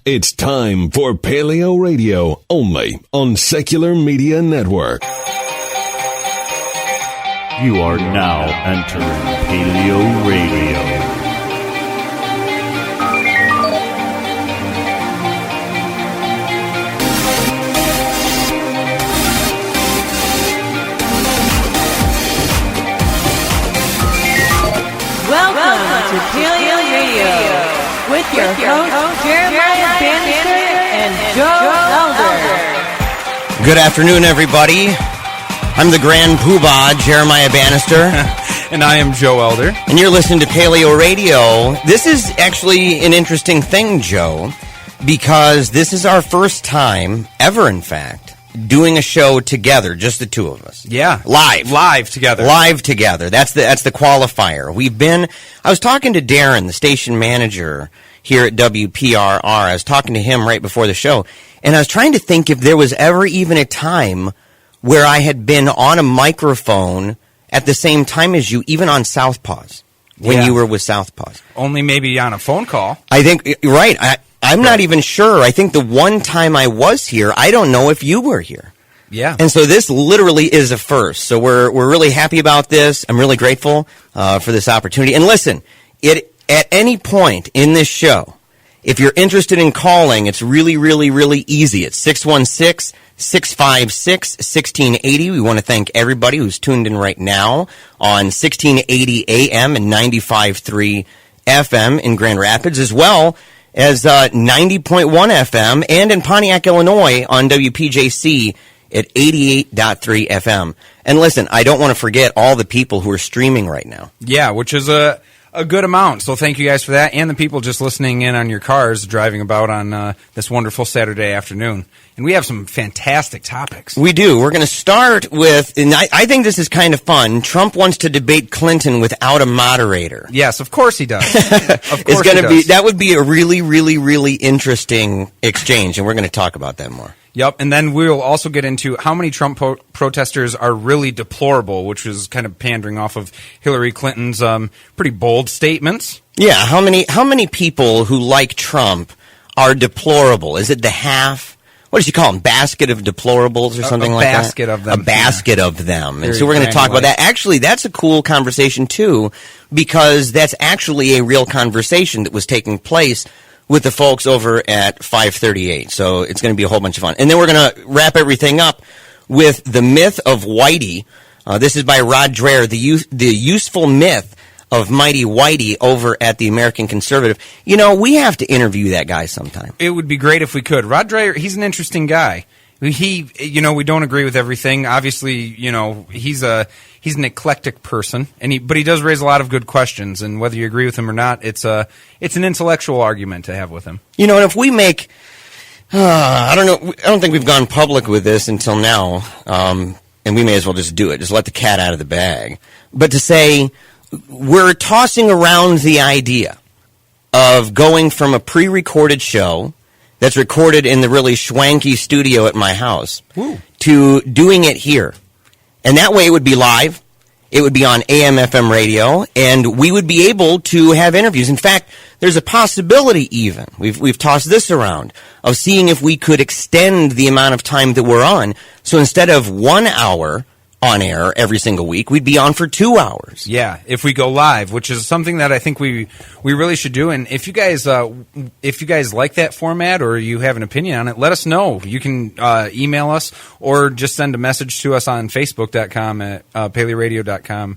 It's time for Paleo Radio, only on Secular Media Network. You are now entering Paleo Radio. Welcome to Paleo Radio with your hosts Jeremiah Bannister and Joe Elder. Good afternoon, everybody. I'm the Grand Poobah, Jeremiah Bannister. And I am Joe Elder. And you're listening to Paleo Radio. This is actually an interesting thing, Joe, because this is our first time ever, in fact, doing a show together, just the two of us. Yeah. Live together. That's the qualifier. I was talking to Darren, the station manager here at WPRR. I was talking to him right before the show, and I was trying to think if there was ever even a time where I had been on a microphone at the same time as you, even on Southpaws, when you were with Southpaws. Only maybe on a phone call. I think, right. I'm not even sure. I think the one time I was here, I don't know if you were here. Yeah. And so this literally is a first. So we're really happy about this. I'm really grateful for this opportunity. And listen, at any point in this show, if you're interested in calling, it's really, really, really easy. It's 616-656-1680. We want to thank everybody who's tuned in right now on 1680 AM and 95.3 FM in Grand Rapids, as well as 90.1 FM, and in Pontiac, Illinois on WPJC at 88.3 FM. And listen, I don't want to forget all the people who are streaming right now. Yeah, which is a good amount. So thank you guys for that, and the people just listening in on your cars, driving about on this wonderful Saturday afternoon. And we have some fantastic topics. We do. We're going to start with, and I think this is kind of fun, Trump wants to debate Clinton without a moderator. Yes, of course he does. It's going to be, that would be a really, really, really interesting exchange, and we're going to talk about that more. Yep, and then we'll also get into how many Trump protesters are really deplorable, which was kind of pandering off of Hillary Clinton's pretty bold statements. Yeah, how many people who like Trump are deplorable? Is it the half? What does she call them? Basket of deplorables or something like that? A basket of them. A basket of them. And Very so we're going to talk about that. Actually, that's a cool conversation, too, because that's actually a real conversation that was taking place with the folks over at 538. So it's going to be a whole bunch of fun. And then we're going to wrap everything up with the myth of Whitey. This is by Rod Dreher, the useful myth of Mighty-Whitey over at the American Conservative. You know, we have to interview that guy sometime. It would be great if we could. Rod Dreher, he's an interesting guy. We don't agree with everything. Obviously, he's an eclectic person, but he does raise a lot of good questions. And whether you agree with him or not, it's an intellectual argument to have with him. You know, and if we make, I don't think we've gone public with this until now, and we may as well just do it. Just let the cat out of the bag. But to say, we're tossing around the idea of going from a pre-recorded show that's recorded in the really schwanky studio at my house to doing it here. And that way it would be live, it would be on AM/FM radio, and we would be able to have interviews. In fact, there's a possibility even, we've tossed this around, of seeing if we could extend the amount of time that we're on. So instead of 1 hour on air every single week, we'd be on for 2 hours. Yeah, if we go live, which is something that I think we really should do. And if you guys like that format or you have an opinion on it, let us know. You can email us or just send a message to us on Facebook.com at paleoradio.com,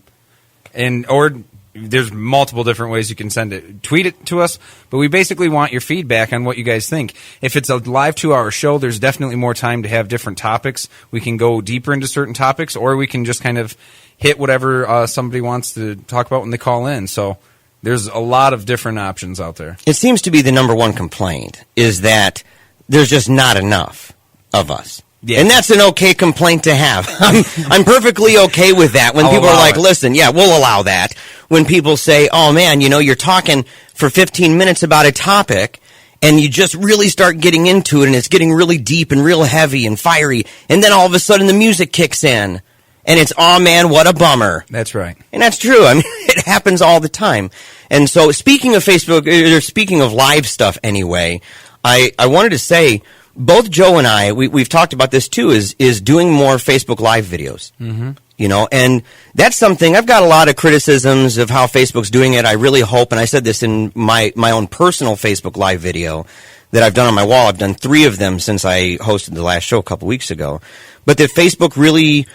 or there's multiple different ways you can send it. Tweet it to us, but we basically want your feedback on what you guys think. If it's a live 2-hour show, there's definitely more time to have different topics. We can go deeper into certain topics, or we can just kind of hit whatever somebody wants to talk about when they call in. So there's a lot of different options out there. It seems to be the number one complaint is that there's just not enough of us. Yeah. And that's an okay complaint to have. I'm perfectly okay with that. When people are like, listen, yeah, we'll allow that. When people say, oh, man, you're talking for 15 minutes about a topic, and you just really start getting into it, and it's getting really deep and real heavy and fiery, and then all of a sudden the music kicks in, and it's, oh, man, what a bummer. That's right. And that's true. I mean, it happens all the time. And so speaking of Facebook, or speaking of live stuff anyway, I wanted to say, both Joe and I, we've talked about this too, is doing more Facebook Live videos. Mm-hmm. You know, and that's something, I've got a lot of criticisms of how Facebook's doing it. I really hope, and I said this in my own personal Facebook Live video that I've done on my wall. I've done 3 of them since I hosted the last show a couple weeks ago. But that Facebook really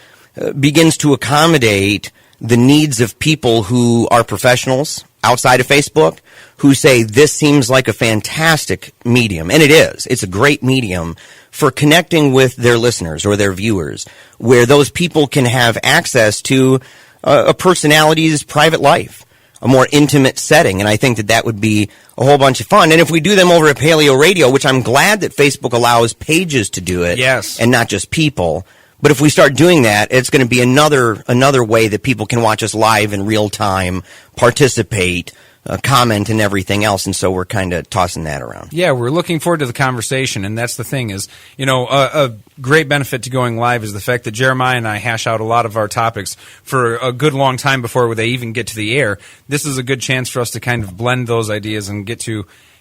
begins to accommodate the needs of people who are professionals outside of Facebook, who say this seems like a fantastic medium, and it is. It's a great medium for connecting with their listeners or their viewers, where those people can have access to a personality's private life, a more intimate setting, and I think that would be a whole bunch of fun. And if we do them over at Paleo Radio, which I'm glad that Facebook allows pages to do it, yes, and not just people. But if we start doing that, it's going to be another way that people can watch us live in real time, participate, comment, and everything else. And so we're kind of tossing that around. Yeah, we're looking forward to the conversation, and that's the thing is, you know, a great benefit to going live is the fact that Jeremiah and I hash out a lot of our topics for a good long time before they even get to the air. This is a good chance for us to kind of blend those ideas and get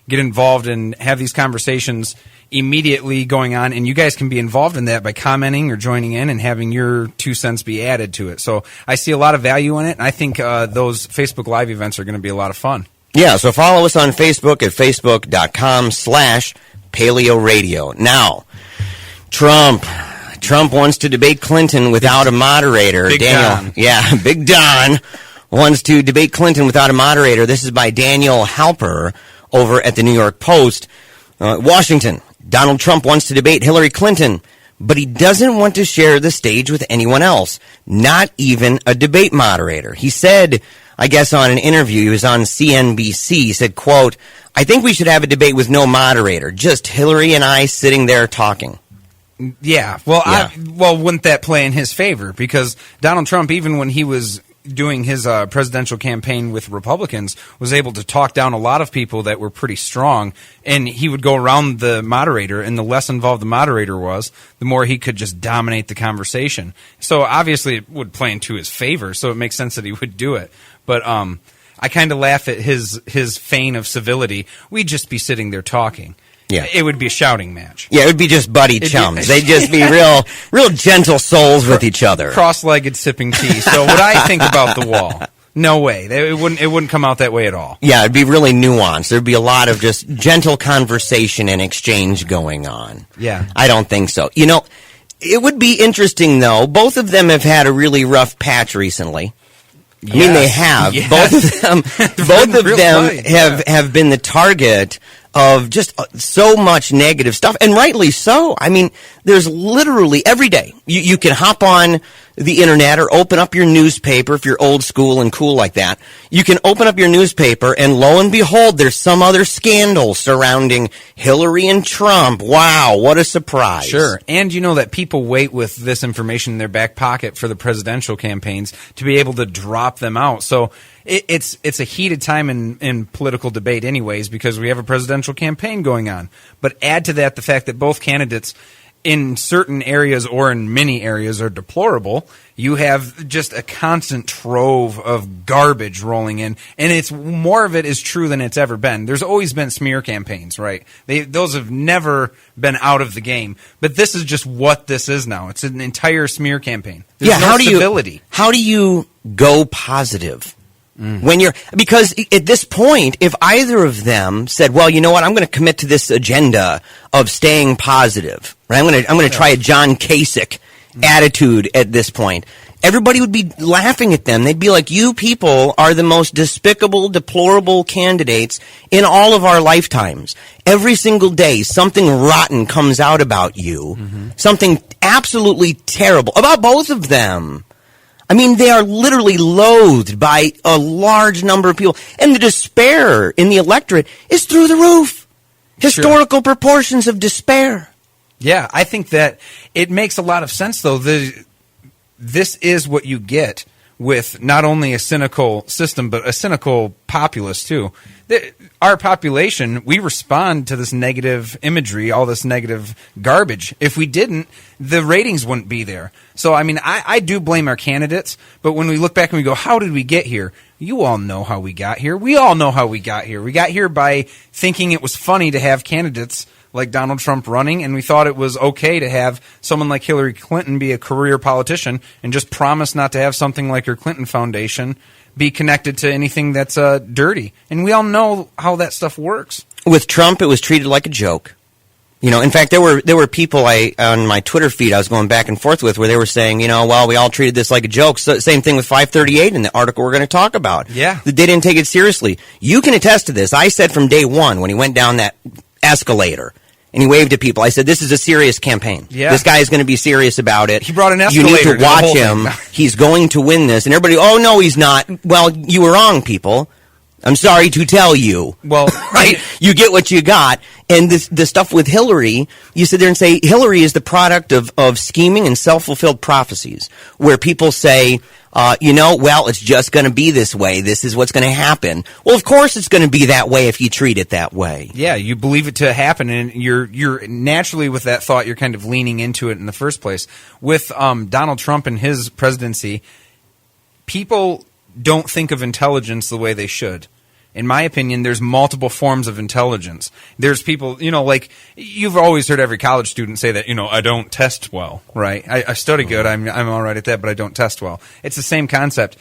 involved and have these conversations immediately going on, and you guys can be involved in that by commenting or joining in and having your 2 cents be added to it. So I see a lot of value in it, and I think those Facebook Live events are going to be a lot of fun. Yeah, so follow us on Facebook at facebook.com/Paleo Radio. Now, Trump wants to debate Clinton without a moderator. Big Don. Yeah, Big Don wants to debate Clinton without a moderator. This is by Daniel Halper over at the New York Post. Washington, Donald Trump wants to debate Hillary Clinton, but he doesn't want to share the stage with anyone else, not even a debate moderator. He said, I guess on an interview, he was on CNBC, he said, quote, "I think we should have a debate with no moderator, just Hillary and I sitting there talking." Yeah, well, wouldn't that play in his favor? Because Donald Trump, even when he was doing his presidential campaign with Republicans, was able to talk down a lot of people that were pretty strong, and he would go around the moderator, and the less involved the moderator was, the more he could just dominate the conversation. So obviously it would play into his favor, so it makes sense that he would do it. But I kind of laugh at his feign of civility. We'd just be sitting there talking. Yeah. It would be a shouting match. Yeah, it would be just buddy chums. They'd just be real gentle souls with each other. Cross-legged sipping tea. So what I think about the wall, no way. It wouldn't come out that way at all. Yeah, it'd be really nuanced. There'd be a lot of just gentle conversation and exchange going on. Yeah. I don't think so. You know, it would be interesting, though. Both of them have had a really rough patch recently. Yes. I mean, they have. Yes. Both of them have been the target of just so much negative stuff, and rightly so. I mean, there's literally every day you can hop on the internet or open up your newspaper if you're old school and cool like that. You can open up your newspaper, and lo and behold, there's some other scandal surrounding Hillary and Trump. Wow, what a surprise. Sure, and you know that people wait with this information in their back pocket for the presidential campaigns to be able to drop them out. So it's a heated time in political debate anyways, because we have a presidential campaign going on. But add to that the fact that both candidates in certain areas or in many areas are deplorable. You have just a constant trove of garbage rolling in, and it's more of it is true than it's ever been. There's always been smear campaigns, right? Those have never been out of the game, but this is just what this is now. It's an entire smear campaign. There's no civility. How do you go positive? When because at this point, if either of them said, well, you know what, I'm going to commit to this agenda of staying positive, right? I'm going to try a John Kasich attitude at this point. Everybody would be laughing at them. They'd be like, you people are the most despicable, deplorable candidates in all of our lifetimes. Every single day, something rotten comes out about you. Something absolutely terrible about both of them. I mean, they are literally loathed by a large number of people. And the despair in the electorate is through the roof. Historical proportions of despair. Yeah, I think that it makes a lot of sense, though. This is what you get with not only a cynical system, but a cynical populace, too. Our population, we respond to this negative imagery, all this negative garbage. If we didn't, the ratings wouldn't be there. So, I mean, I do blame our candidates, but when we look back and we go, how did we get here? You all know how we got here. We all know how we got here. We got here by thinking it was funny to have candidates like Donald Trump running, and we thought it was okay to have someone like Hillary Clinton be a career politician and just promise not to have something like her Clinton Foundation be connected to anything that's dirty. And we all know how that stuff works. With Trump, it was treated like a joke. In fact, there were people on my Twitter feed I was going back and forth with where they were saying, well, we all treated this like a joke. So, same thing with 538 in the article we're going to talk about. Yeah. They didn't take it seriously. You can attest to this. I said from day one when he went down that escalator and he waved at people, I said, this is a serious campaign. Yeah. This guy is going to be serious about it. He brought an You escalator need to watch him. He's going to win this. And everybody, oh, no, he's not. Well, you were wrong, people. I'm sorry to tell you. Well, right? You get what you got. And the stuff with Hillary, you sit there and say Hillary is the product of scheming and self-fulfilled prophecies, where people say, well, it's just going to be this way. This is what's going to happen. Well, of course it's going to be that way if you treat it that way. Yeah, you believe it to happen, and you're naturally with that thought, you're kind of leaning into it in the first place. With Donald Trump and his presidency, people don't think of intelligence the way they should. In my opinion, there's multiple forms of intelligence. There's people, like you've always heard every college student say that, I don't test well, right? I study good, I'm all right at that, but I don't test well. It's the same concept.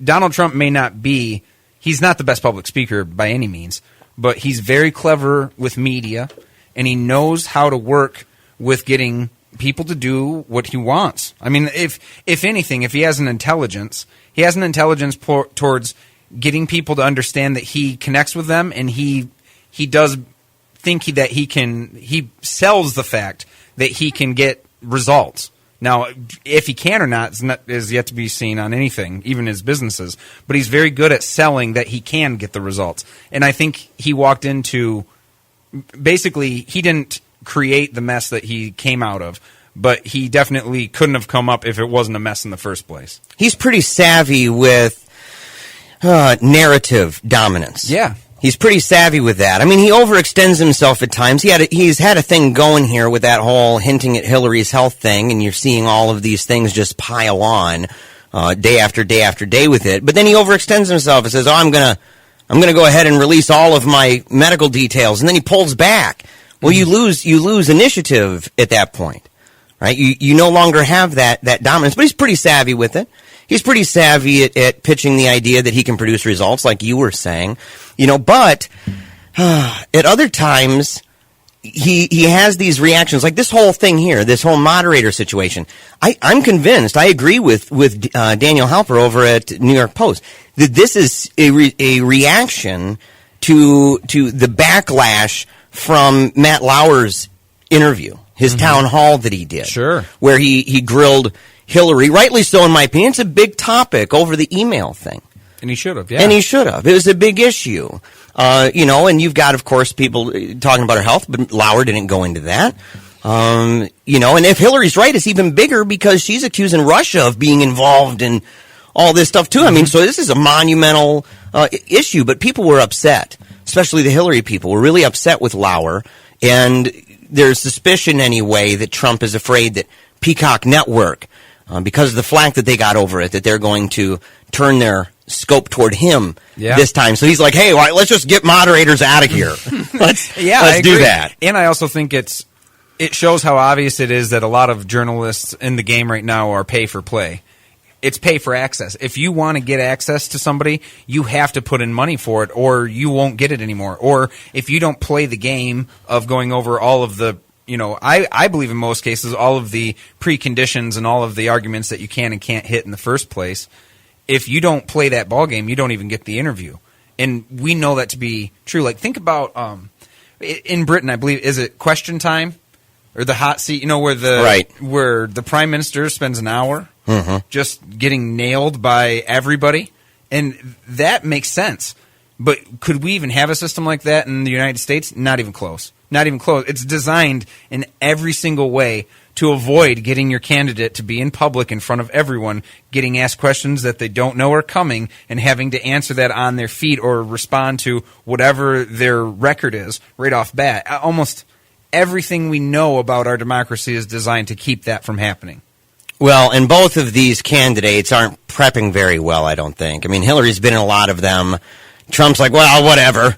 Donald Trump may not be, he's not the best public speaker by any means, but he's very clever with media, and he knows how to work with getting people to do what he wants. I mean, if anything, if he has an intelligence, towards getting people to understand that he connects with them, and he does think that he sells the fact that he can get results. Now, if he can or not is yet to be seen on anything, even his businesses. But he's very good at selling that he can get the results. And I think he walked into, basically, he didn't create the mess that he came out of, but he definitely couldn't have come up if it wasn't a mess in the first place. He's pretty savvy with narrative dominance. Yeah. He's pretty savvy with that. I mean, he overextends himself at times. He's had a thing going here with that whole hinting at Hillary's health thing, and you're seeing all of these things just pile on day after day after day with it. But then he overextends himself and says, "Oh, I'm gonna go ahead and release all of my medical details," and then he pulls back. Well, you lose initiative at that point, right? You no longer have that dominance. But he's pretty savvy with it. He's pretty savvy at pitching the idea that he can produce results, like you were saying, but at other times he has these reactions, like this whole thing here, this whole moderator situation. I'm convinced, I agree with Daniel Halper over at New York Post, that this is a reaction to the backlash from Matt Lauer's interview, his town hall that he did. Sure. Where he grilled Hillary, rightly so in my opinion. It's a big topic over the email thing. And he should have, yeah. And he should have. It was a big issue. And you've got, of course, people talking about her health, but Lauer didn't go into that. And if Hillary's right, it's even bigger because she's accusing Russia of being involved in all this stuff, too. I mean, so this is a monumental issue, but people were upset, especially the Hillary people were really upset with Lauer. And there's suspicion, anyway, that Trump is afraid that Peacock Network, because of the flack that they got over it, that they're going to turn their scope toward him this time. So he's like, hey, let's just get moderators out of here. Let's do that. And I also think it shows how obvious it is that a lot of journalists in the game right now are pay for play. It's pay for access. If you want to get access to somebody, you have to put in money for it, or you won't get it anymore. Or if you don't play the game of going over all of the, I believe in most cases, all of the preconditions and all of the arguments that you can and can't hit in the first place, if you don't play that ball game, you don't even get the interview. And we know that to be true. Like, think about in Britain, I believe, is it Question Time or the hot seat? Where the prime minister spends an hour just getting nailed by everybody, and that makes sense. But could we even have a system like that in the United States? Not even close. Not even close. It's designed in every single way to avoid getting your candidate to be in public in front of everyone, getting asked questions that they don't know are coming, and having to answer that on their feet or respond to whatever their record is right off bat. Almost everything we know about our democracy is designed to keep that from happening. Well, and both of these candidates aren't prepping very well, I don't think. I mean, Hillary's been in a lot of them. Trump's like, well, whatever.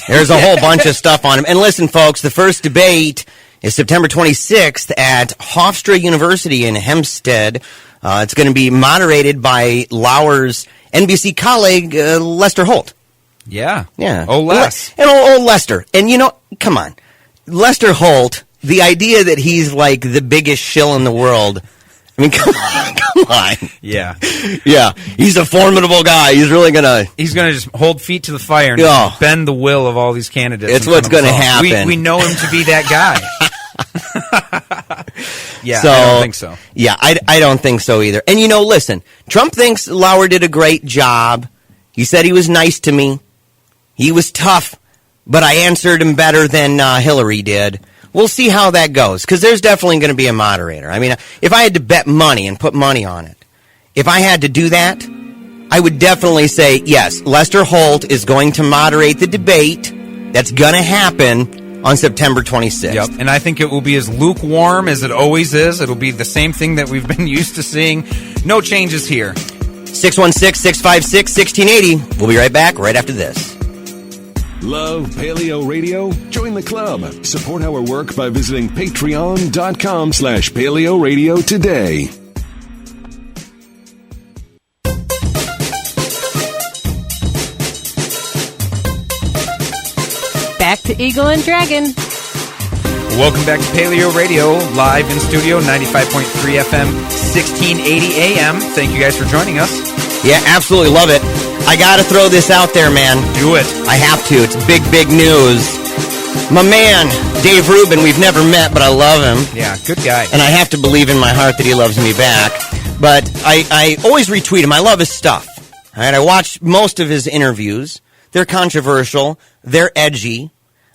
There's a whole bunch of stuff on him. And listen, folks, the first debate is September 26th at Hofstra University in Hempstead. It's going to be moderated by Lauer's NBC colleague, Lester Holt. Yeah. Yeah. Oh, Les. And old Lester. And, come on. Lester Holt, the idea that he's like the biggest shill in the world. I mean, come on. Yeah. Yeah. He's a formidable guy. He's really going to... He's going to just hold feet to the fire and bend the will of all these candidates. It's what's going to happen. We know him to be that guy. Yeah, so, I don't think so. Yeah, I don't think so either. And, listen, Trump thinks Lauer did a great job. He said he was nice to me. He was tough, but I answered him better than Hillary did. We'll see how that goes, because there's definitely going to be a moderator. I mean, if I had to bet money and put money on it, if I had to do that, I would definitely say, yes, Lester Holt is going to moderate the debate that's going to happen on September 26th. Yep, and I think it will be as lukewarm as it always is. It'll be the same thing that we've been used to seeing. No changes here. 616-656-1680. We'll be right back right after this. Love Paleo Radio? Join the club. Support our work by visiting patreon.com/Paleo Radio today. Back to Eagle and Dragon. Welcome back to Paleo Radio, live in studio, 95.3 FM, 1680 AM. Thank you guys for joining us. Yeah, absolutely love it. I got to throw this out there, man. Do it. I have to. It's big, big news. My man, Dave Rubin, we've never met, but I love him. Yeah, good guy. And I have to believe in my heart that he loves me back. But I always retweet him. I love his stuff. All right, I watch most of his interviews. They're controversial. They're edgy.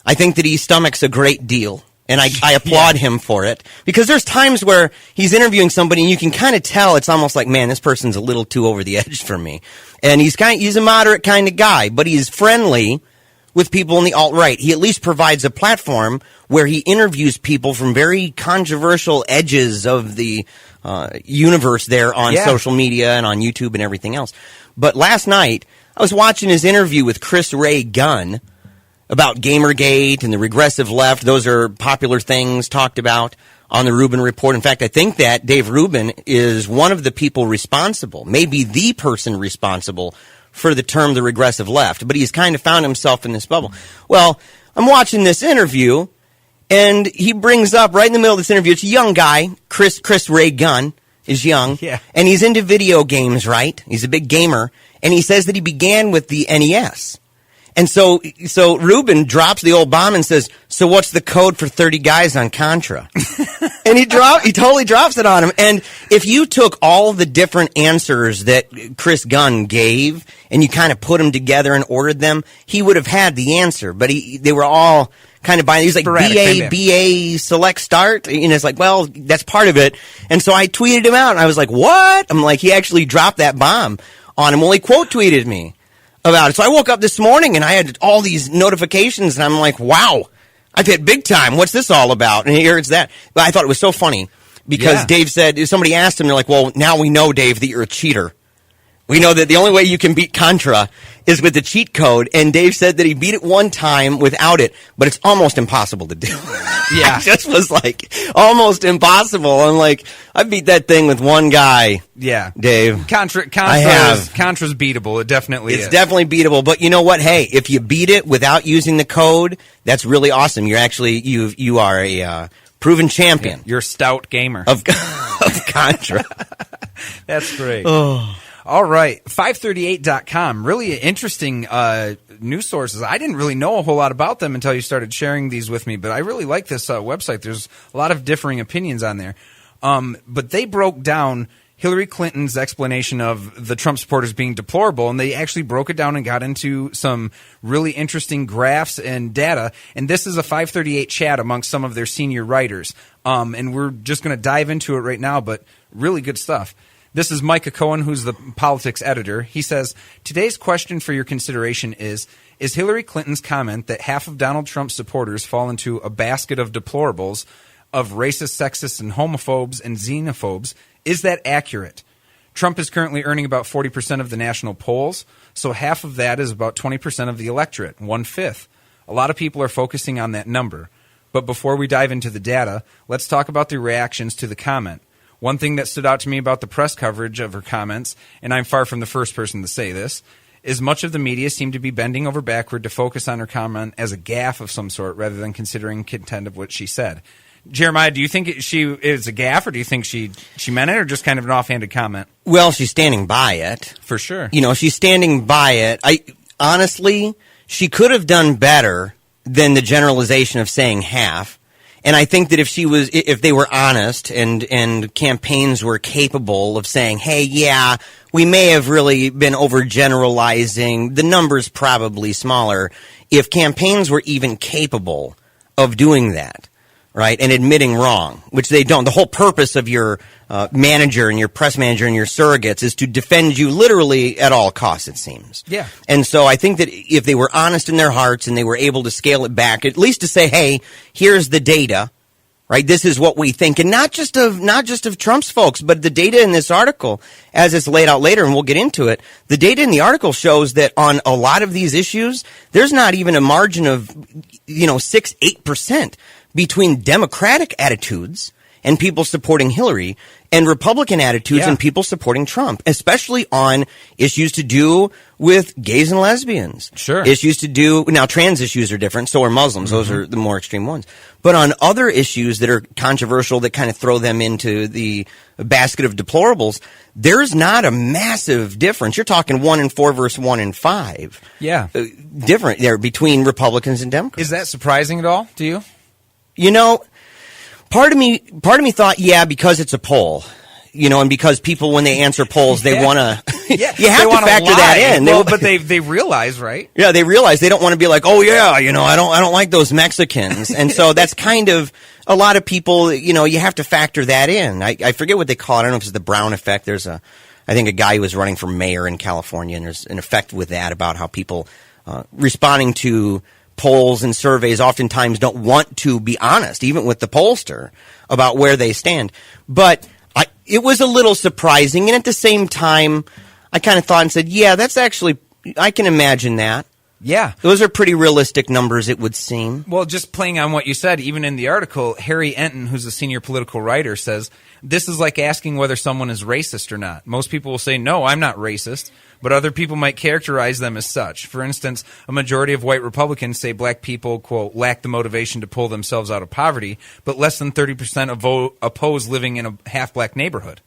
I think that he stomachs a great deal. And I applaud him for it. Because there's times where he's interviewing somebody and you can kind of tell it's almost like, man, this person's a little too over the edge for me. And he's a moderate kind of guy, but he's friendly with people in the alt-right. He at least provides a platform where he interviews people from very controversial edges of the universe there on social media and on YouTube and everything else. But last night, I was watching his interview with Chris Ray Gunn about Gamergate and the regressive left. Those are popular things talked about on the Rubin Report. In fact, I think that Dave Rubin is one of the people responsible, maybe the person responsible for the term the regressive left. But he's kind of found himself in this bubble. Well, I'm watching this interview, and he brings up right in the middle of this interview, it's a young guy, Chris Ray Gunn is young, and he's into video games, right? He's a big gamer, and he says that he began with the NES. And so Rubin drops the old bomb and says, so what's the code for 30 guys on Contra? And he totally drops it on him. And if you took all the different answers that Chris Gunn gave and you kind of put them together and ordered them, he would have had the answer. But they were all kind of buying. He's like, BA, select start. And it's like, well, that's part of it. And so I tweeted him out and I was like, what? I'm like, he actually dropped that bomb on him. Well, he quote tweeted me about it. So I woke up this morning and I had all these notifications and I'm like, wow, I've hit big time. What's this all about? And here it's that. But I thought it was so funny because Dave said, somebody asked him, they're like, well, now we know, Dave, that you're a cheater. We know that the only way you can beat Contra is with the cheat code. And Dave said that he beat it one time without it, but it's almost impossible to do. Yeah. It just was like almost impossible. I'm like, I beat that thing with one guy. Yeah. Dave. Contra's beatable. It definitely is. It's definitely beatable. But you know what? Hey, if you beat it without using the code, that's really awesome. You're actually, you are a proven champion. You're a stout gamer. Of Contra. That's great. Oh. All right, 538.com. Really interesting news sources. I didn't really know a whole lot about them until you started sharing these with me, but I really like this website. There's a lot of differing opinions on there. But they broke down Hillary Clinton's explanation of the Trump supporters being deplorable, and they actually broke it down and got into some really interesting graphs and data. And this is a 538 chat amongst some of their senior writers. And we're just going to dive into it right now, but really good stuff. This is Micah Cohen, who's the politics editor. He says, today's question for your consideration is Hillary Clinton's comment that half of Donald Trump's supporters fall into a basket of deplorables, of racist, sexist, and homophobes and xenophobes, is that accurate? Trump is currently earning about 40% of the national polls, so half of that is about 20% of the electorate, 1/5. A lot of people are focusing on that number. But before we dive into the data, let's talk about the reactions to the comment. One thing that stood out to me about the press coverage of her comments, and I'm far from the first person to say this, is much of the media seemed to be bending over backward to focus on her comment as a gaffe of some sort rather than considering content of what she said. Jeremiah, do you think she is a gaffe, or do you think she meant it, or just kind of an offhanded comment? Well, she's standing by it. For sure. She's standing by it. Honestly, she could have done better than the generalization of saying half. And I think that if they were honest and campaigns were capable of saying, hey, yeah, we may have really been overgeneralizing, the number's probably smaller. If campaigns were even capable of doing that, right, and admitting wrong, which they don't. The whole purpose of your manager and your press manager and your surrogates is to defend you literally at all costs, it seems. Yeah. And so I think that if they were honest in their hearts and they were able to scale it back, at least to say, hey, here's the data, right? This is what we think. And not just of Trump's folks, but the data in this article, as it's laid out later, and we'll get into it, the data in the article shows that on a lot of these issues, there's not even a margin of, 6-8% between Democratic attitudes and people supporting Hillary and Republican attitudes and people supporting Trump, especially on issues to do with gays and lesbians. Sure. Issues to do, now trans issues are different, so are Muslims. Those are the more extreme ones. But on other issues that are controversial that kind of throw them into the basket of deplorables, there's not a massive difference. You're talking 1 in 4 versus 1 in 5. Yeah. Different there between Republicans and Democrats. Is that surprising at all to you? Part of me thought, yeah, because it's a poll, and because people, when they answer polls, they want to, you have to factor that in. Well, but they realize, right? Yeah, they realize they don't want to be like, oh yeah, I don't like those Mexicans. And so that's kind of a lot of people, you have to factor that in. I forget what they call it. I don't know if it's the Brown effect. There's I think a guy who was running for mayor in California, and there's an effect with that about how people, responding to polls and surveys oftentimes don't want to be honest, even with the pollster, about where they stand. But it was a little surprising, and at the same time, I kind of thought and said, yeah, that's actually, I can imagine that. Yeah. Those are pretty realistic numbers, it would seem. Well, just playing on what you said, even in the article, Harry Enton, who's a senior political writer, says, this is like asking whether someone is racist or not. Most people will say, no, I'm not racist, but other people might characterize them as such. For instance, a majority of white Republicans say black people, quote, lack the motivation to pull themselves out of poverty, but less than 30% oppose living in a half-black neighborhood.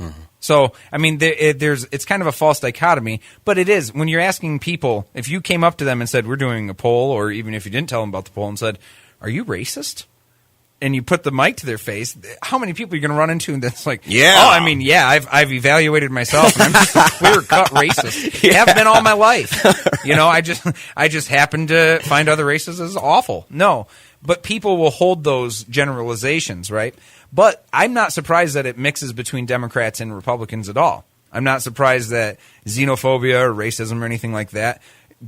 Mm-hmm. So, I mean, it's kind of a false dichotomy, but it is. When you're asking people, if you came up to them and said, we're doing a poll, or even if you didn't tell them about the poll and said, are you racist? And you put the mic to their face, how many people are you going to run into that's like, I've evaluated myself, and I'm just a clear-cut racist. Yeah. Have been all my life. I just happen to find other races as awful. No, but people will hold those generalizations, right? But I'm not surprised that it mixes between Democrats and Republicans at all. I'm not surprised that xenophobia or racism or anything like that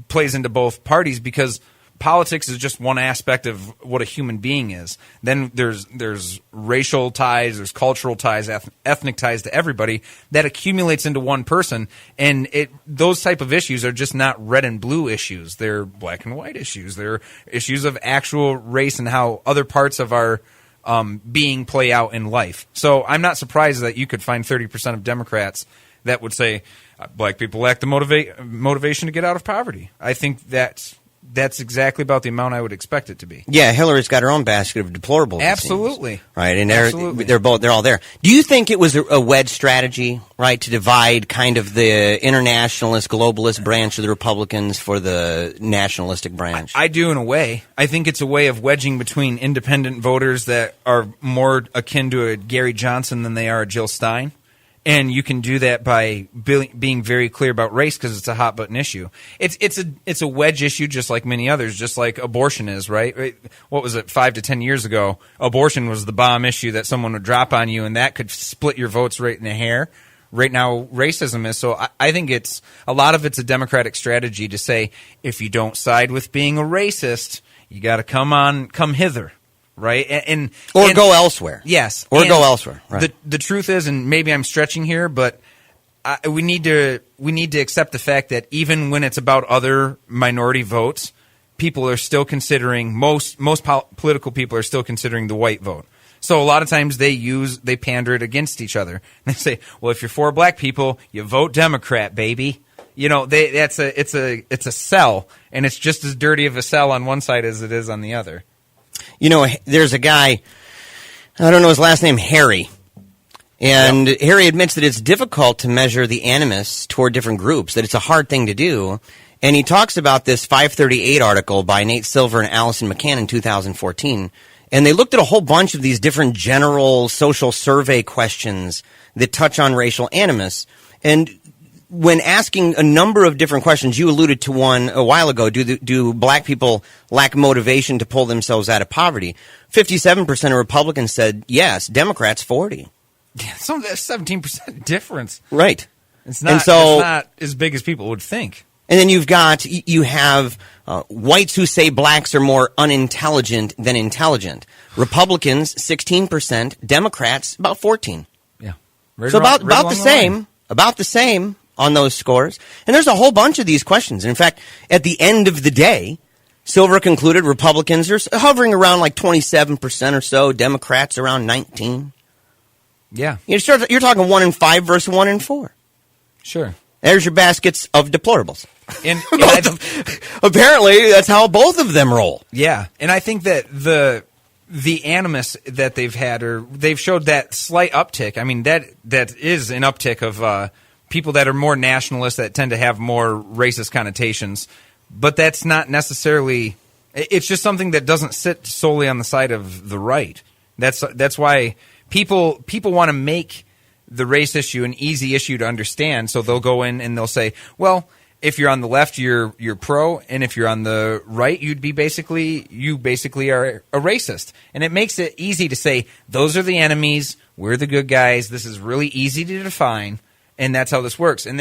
plays into both parties, because politics is just one aspect of what a human being is. Then there's racial ties, there's cultural ties, ethnic ties to everybody that accumulates into one person, and those type of issues are just not red and blue issues. They're black and white issues. They're issues of actual race and how other parts of our being play out in life. So I'm not surprised that you could find 30% of Democrats that would say black people lack the motivation to get out of poverty. I think that's exactly about the amount I would expect it to be. Yeah, Hillary's got her own basket of deplorables. Absolutely. Right, and they're all there. Do you think it was a wedge strategy, right, to divide kind of the internationalist, globalist branch of the Republicans for the nationalistic branch? I do, in a way. I think it's a way of wedging between independent voters that are more akin to a Gary Johnson than they are a Jill Stein. And you can do that by being very clear about race, because it's a hot button issue. It's a wedge issue, just like many others, just like abortion is, right? What was it, 5 to 10 years ago? Abortion was the bomb issue that someone would drop on you, and that could split your votes right in the hair. Right now, racism is. So I think a lot of it's a Democratic strategy to say, if you don't side with being a racist, you got to come hither. Right, or go elsewhere. Yes, or go elsewhere. Right. The truth is, and maybe I'm stretching here, but we need to accept the fact that even when it's about other minority votes, people are still considering political people are still considering the white vote. So a lot of times they pander it against each other. They say, well, if you're for black people, you vote Democrat, baby. It's a sell, and it's just as dirty of a sell on one side as it is on the other. There's a guy, I don't know his last name, Harry. And Harry admits that it's difficult to measure the animus toward different groups, that it's a hard thing to do. And he talks about this 538 article by Nate Silver and Allison McCann in 2014. And they looked at a whole bunch of these different general social survey questions that touch on racial animus. And when asking a number of different questions, you alluded to one a while ago, do black people lack motivation to pull themselves out of poverty? 57% of Republicans said yes, Democrats 40%. Yeah, so that's 17% difference. Right. It's not as big as people would think. And then you have whites who say blacks are more unintelligent than intelligent. Republicans 16%, Democrats about 14%. Yeah, so about the same on those scores. And there's a whole bunch of these questions. In fact, at the end of the day, Silver concluded Republicans are hovering around like 27% or so, Democrats around 19%. Yeah, you're talking 1 in 5 versus 1 in 4. Sure. There's your baskets of deplorables. And apparently, that's how both of them roll. Yeah, and I think that the animus that they've had, or they've showed that slight uptick. I mean, that is an uptick of people that are more nationalist, that tend to have more racist connotations. But that's not necessarily. It's just something that doesn't sit solely on the side of the right. That's why people want to make the race issue an easy issue to understand, so they'll go in and they'll say, well, if you're on the left, you're pro, and if you're on the right, you basically are a racist. And it makes it easy to say, those are the enemies, we're the good guys, this is really easy to define, and that's how this works. And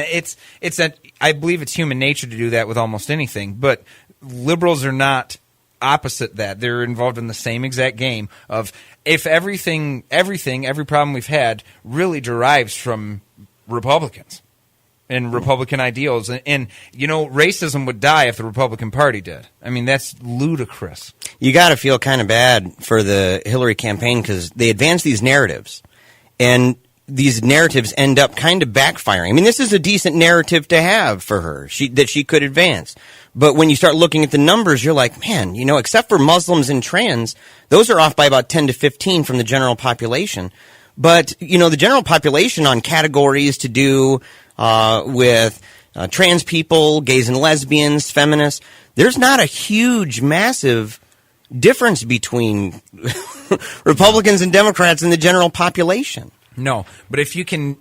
I believe it's human nature to do that with almost anything, but liberals are not opposite that. They're involved in the same exact game of, if every problem we've had really derives from Republicans and Republican ideals. And racism would die if the Republican Party did. I mean, that's ludicrous. You got to feel kind of bad for the Hillary campaign because they advance these narratives, and these narratives end up kind of backfiring. I mean, this is a decent narrative to have for her, that she could advance. But when you start looking at the numbers, you're like, man, except for Muslims and trans, those are off by about 10 to 15 from the general population. But, the general population on categories to do with trans people, gays and lesbians, feminists, there's not a huge, massive difference between Republicans and Democrats in the general population. No, but if you can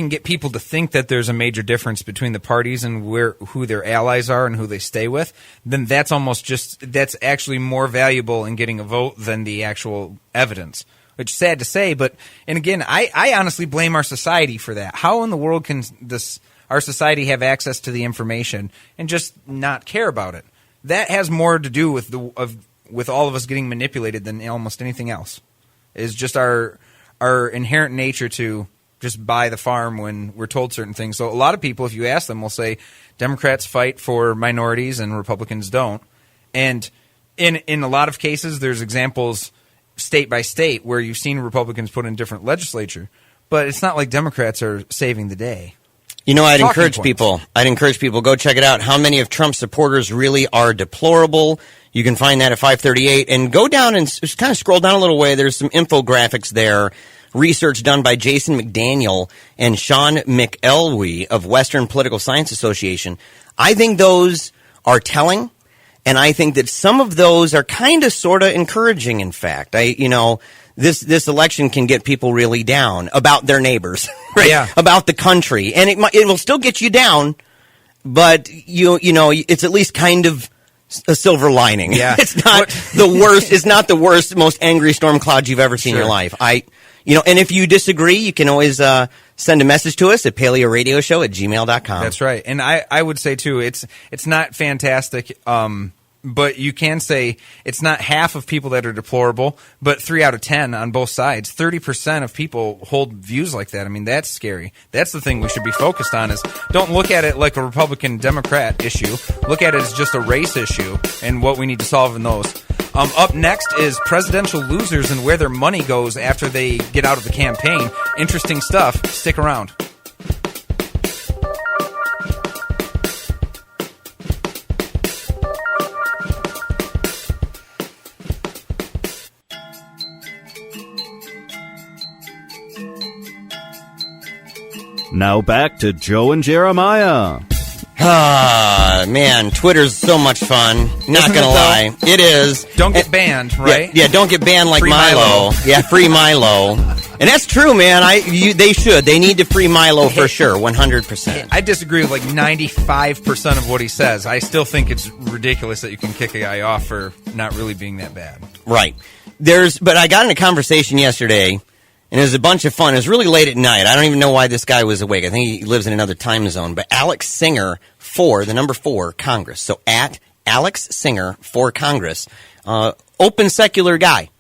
get people to think that there's a major difference between the parties and who their allies are and who they stay with, then that's actually more valuable in getting a vote than the actual evidence. Which is sad to say, and again, I honestly blame our society for that. How in the world can our society have access to the information and just not care about it? That has more to do with all of us getting manipulated than almost anything else. Is just our inherent nature to just buy the farm when we're told certain things. So a lot of people, if you ask them, will say Democrats fight for minorities and Republicans don't. And in a lot of cases, there's examples state by state where you've seen Republicans put in different legislature, but it's not like Democrats are saving the day. I'd encourage people, go check it out. How many of Trump's supporters really are deplorable? You can find that at 538. And go down and just kind of scroll down a little way. There's some infographics there. Research done by Jason McDaniel and Sean McElwee of Western Political Science Association. I think those are telling, and I think that some of those are kind of sort of encouraging, in fact. This election can get people really down about their neighbors, right? Yeah. About the country. And it will still get you down, but it's at least kind of a silver lining. Yeah. It's not the worst. It's not the worst, most angry storm cloud you've ever seen in your life. And if you disagree, you can always send a message to us at paleoradioshow@gmail.com. That's right. And I would say too, it's not fantastic. but you can say it's not half of people that are deplorable, but 3 out of 10 on both sides. 30% of people hold views like that. I mean, that's scary. That's the thing we should be focused on is don't look at it like a Republican-Democrat issue. Look at it as just a race issue and what we need to solve in those. Up next is presidential losers and where their money goes after they get out of the campaign. Interesting stuff. Stick around. Now back to Joe and Jeremiah. Man, Twitter's so much fun. Not gonna lie, it is. Don't get banned, right? Yeah, don't get banned like Free Milo. Yeah, free Milo. And that's true, man. They should. They need to free Milo for sure, 100%. I disagree with like 95% of what he says. I still think it's ridiculous that you can kick a guy off for not really being that bad. Right. But I got in a conversation yesterday. And it was a bunch of fun. It was really late at night. I don't even know why this guy was awake. I think he lives in another time zone. But Alex Singer the number 4, Congress. So at Alex Singer for Congress, open secular guy,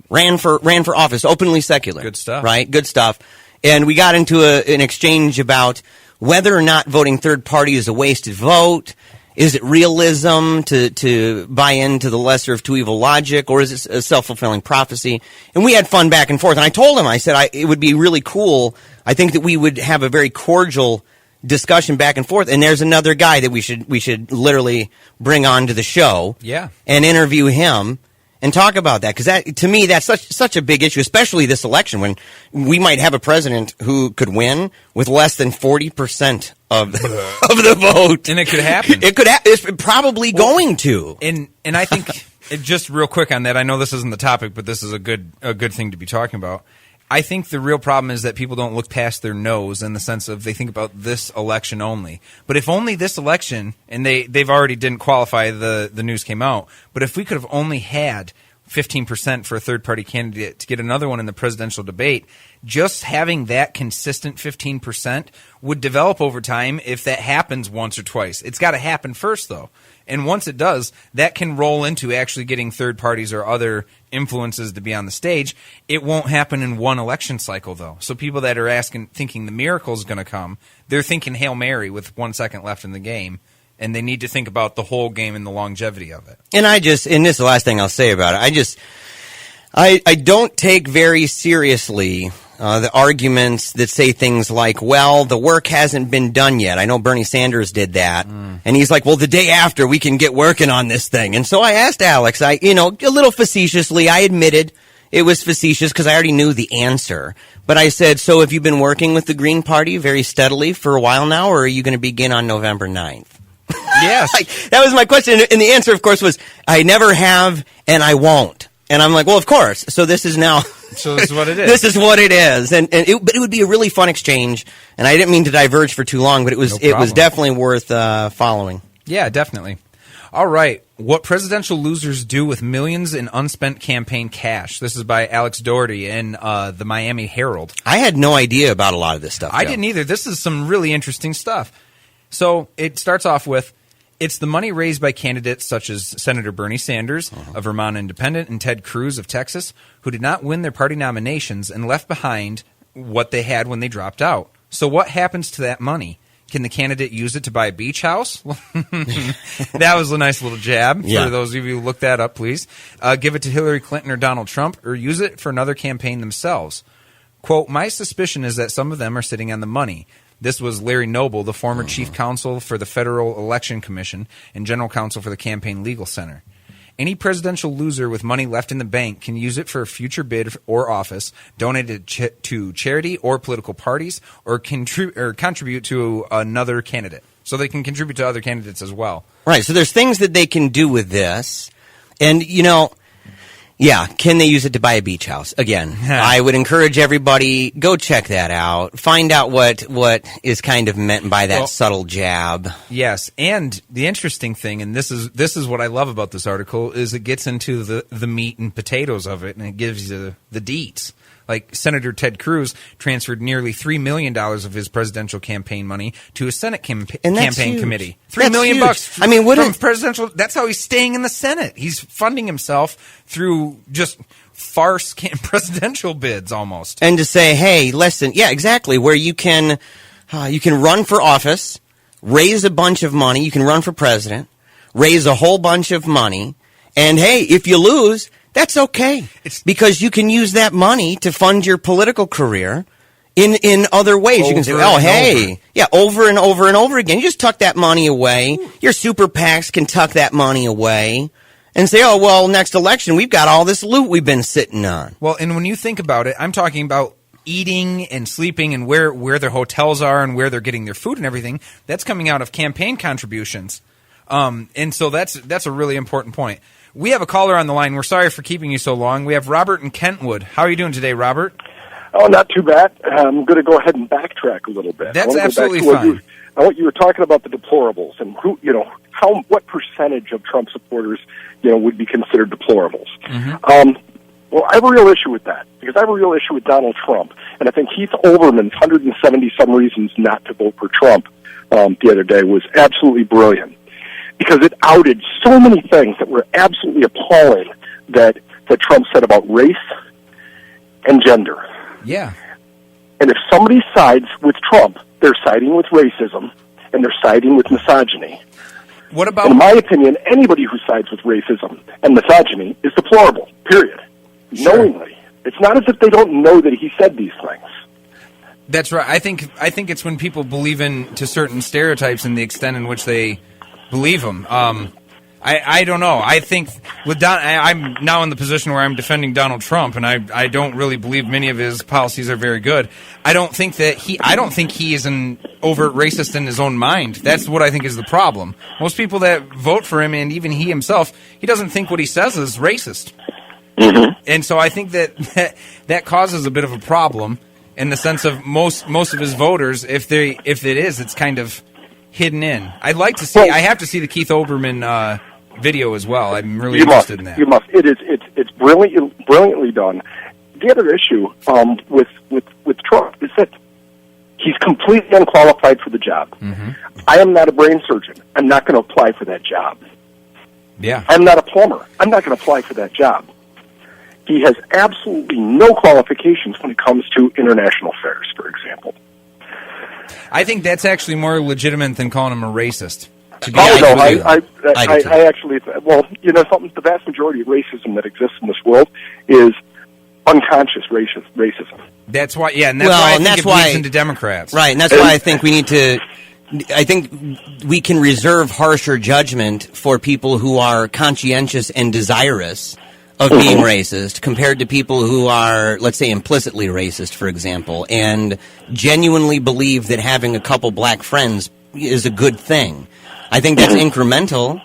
ran for office, openly secular. Good stuff, right? Good stuff. And we got into an exchange about whether or not voting third party is a wasted vote. Is it realism to buy into the lesser of two evil logic, or is it a self-fulfilling prophecy? And we had fun back and forth. And I told him, I said, it would be really cool. I think that we would have a very cordial discussion back and forth. And there's another guy that we should literally bring on to the show, and interview him and talk about that, because that, to me, that's such a big issue, especially this election, when we might have a president who could win with less than 40% of the vote, and it could happen. It's probably going to. And I think just real quick on that. I know this isn't the topic, but this is a good thing to be talking about. I think the real problem is that people don't look past their nose in the sense of they think about this election only. But if only this election, and they've already didn't qualify, the news came out, but if we could have only had 15% for a third-party candidate to get another one in the presidential debate, just having that consistent 15% would develop over time if that happens once or twice. It's got to happen first, though. And once it does, that can roll into actually getting third parties or other influences to be on the stage. It won't happen in one election cycle, though. So people that are thinking the miracle is going to come, they're thinking Hail Mary with 1 second left in the game. And they need to think about the whole game and the longevity of it. And this is the last thing I'll say about it. I don't take very seriously the arguments that say things like, well, the work hasn't been done yet. I know Bernie Sanders did that. And he's like, well, the day after we can get working on this thing. And so I asked Alex, a little facetiously, I admitted it was facetious because I already knew the answer. But I said, so have you been working with the Green Party very steadily for a while now, or are you going to begin on November 9th? Yes. That was my question. And the answer, of course, was, I never have and I won't. And I'm like, well, of course. So this is now. So this is what it is. This is what it is. But it would be a really fun exchange. And I didn't mean to diverge for too long, but it was definitely worth following. Yeah, definitely. All right. What presidential losers do with millions in unspent campaign cash. This is by Alex Doherty in the Miami Herald. I had no idea about a lot of this stuff. I didn't either. This is some really interesting stuff. So it starts off with, it's the money raised by candidates such as Senator Bernie Sanders of Vermont Independent and Ted Cruz of Texas, who did not win their party nominations and left behind what they had when they dropped out. So what happens to that money? Can the candidate use it to buy a beach house? That was a nice little jab. Yeah. For those of you who look that up, please. Give it to Hillary Clinton or Donald Trump, or use it for another campaign themselves. Quote, my suspicion is that some of them are sitting on the money. This was Larry Noble, the former chief counsel for the Federal Election Commission and general counsel for the Campaign Legal Center. Any presidential loser with money left in the bank can use it for a future bid or office, donate it to charity or political parties, or contribute to another candidate. So they can contribute to other candidates as well. Right. So there's things that they can do with this. And, yeah, can they use it to buy a beach house? Again, I would encourage everybody, go check that out. Find out what is kind of meant by that subtle jab. Yes, and the interesting thing, and this is what I love about this article, is it gets into the meat and potatoes of it, and it gives you the deets. Like Senator Ted Cruz transferred nearly $3 million of his presidential campaign money to a Senate campaign huge. committee. That's $3 million huge. bucks. I mean, from presidential. That's how he's staying in the Senate. He's funding himself through just farce presidential bids almost. And to say, hey, listen, yeah, exactly, where you can run for office, raise a bunch of money, you can run for president, raise a whole bunch of money, and hey, if you lose, that's okay. Because you can use that money to fund your political career in other ways. You can say, oh, hey, over and over and over again. You just tuck that money away. Your super PACs can tuck that money away. And say, oh, well, next election, we've got all this loot we've been sitting on. Well, and when you think about it, I'm talking about eating and sleeping and where their hotels are and where they're getting their food and everything. That's coming out of campaign contributions. And so that's a really important point. We have a caller on the line. We're sorry for keeping you so long. We have Robert in Kentwood. How are you doing today, Robert? Oh, not too bad. I'm going to go ahead and backtrack a little bit. That's absolutely fine. What you were talking about the deplorables and who, what percentage of Trump supporters, would be considered deplorables. Mm-hmm. Well, I have a real issue with that because I have a real issue with Donald Trump, and I think Keith Olbermann's 170-some reasons not to vote for Trump the other day was absolutely brilliant because it outed so many things that were absolutely appalling that Trump said about race and gender. Yeah. And if somebody sides with Trump, they're siding with racism and they're siding with misogyny. What about? In my opinion, anybody who sides with racism and misogyny is deplorable, period. Sure. Knowingly. It's not as if they don't know that he said these things. That's right. I think it's when people believe to certain stereotypes and the extent in which they believe them. I don't know. I think with I'm now in the position where I'm defending Donald Trump, and I don't really believe many of his policies are very good. I don't think he is an overt racist in his own mind. That's what I think is the problem. Most people that vote for him, and even he himself, he doesn't think what he says is racist. Mm-hmm. And so I think that causes a bit of a problem in the sense of most of his voters. If it is, it's kind of hidden in. I'd like to see. I have to see the Keith Olbermann video as well. I'm really interested in that. You must. It's brilliantly done. The other issue with Trump is that he's completely unqualified for the job. Mm-hmm. I am not a brain surgeon. I'm not going to apply for that job. Yeah. I'm not a plumber. I'm not going to apply for that job. He has absolutely no qualifications when it comes to international affairs, for example. I think that's actually more legitimate than calling him a racist. I actually, something. The vast majority of racism that exists in this world is unconscious racism. That's why, and that's why I think it bleeds into Democrats, right? And that's why I think we need to. I think we can reserve harsher judgment for people who are conscientious and desirous of being racist compared to people who are, let's say, implicitly racist, for example, and genuinely believe that having a couple black friends is a good thing. I think that's incremental.